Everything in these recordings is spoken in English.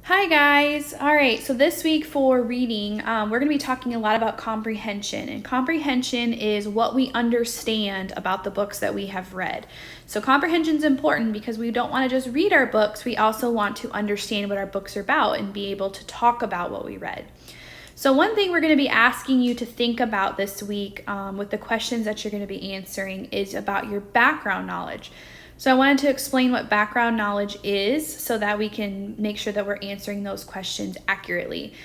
Hi guys! Alright, so this week for reading, we're going to be talking a lot about comprehension. And comprehension is what we understand about the books that we have read. So comprehension is important because we don't want to just read our books, we also want to understand what our books are about and be able to talk about what we read. So one thing we're going to be asking you to think about this week with the questions that you're going to be answering is about your background knowledge. So I wanted to explain what background knowledge is so that we can make sure that we're answering those questions accurately.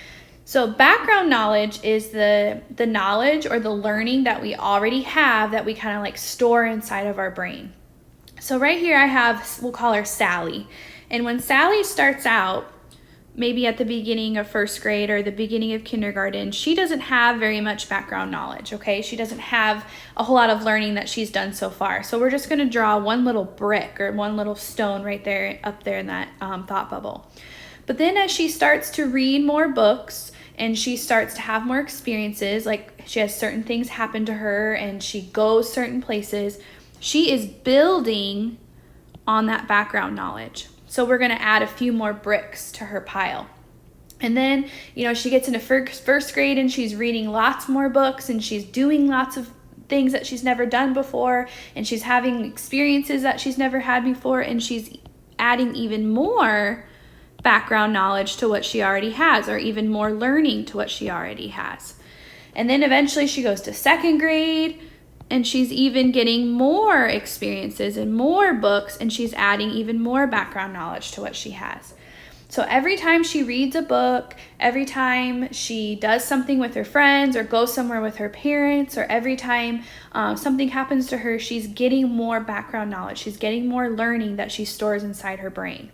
So background knowledge is the knowledge or the learning that we already have that we kind of like store inside of our brain. So right here I have, we'll call her Sally. And when Sally starts out, maybe at the beginning of first grade or the beginning of kindergarten, she doesn't have very much background knowledge, okay? She doesn't have a whole lot of learning that she's done so far. So we're just gonna draw one little brick or one little stone right there, up there in that thought bubble. But then as she starts to read more books and she starts to have more experiences, like she has certain things happen to her and she goes certain places, she is building on that background knowledge. So we're going to add a few more bricks to her pile. And then, she gets into first grade and she's reading lots more books and she's doing lots of things that she's never done before and she's having experiences that she's never had before and she's adding even more background knowledge to what she already has or even more learning to what she already has. And then eventually she goes to second grade and she's even getting more experiences and more books and she's adding even more background knowledge to what she has. So every time she reads a book, every time she does something with her friends or goes somewhere with her parents, or every time something happens to her, she's getting more background knowledge. She's getting more learning that she stores inside her brain.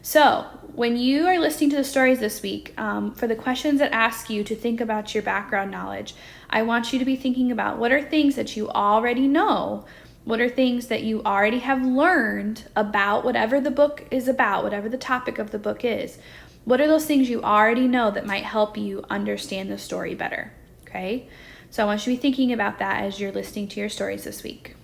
So when you are listening to the stories this week, for the questions that ask you to think about your background knowledge, I want you to be thinking about what are things that you already know, what are things that you already have learned about whatever the book is about, whatever the topic of the book is. What are those things you already know that might help you understand the story better, okay? So I want you to be thinking about that as you're listening to your stories this week.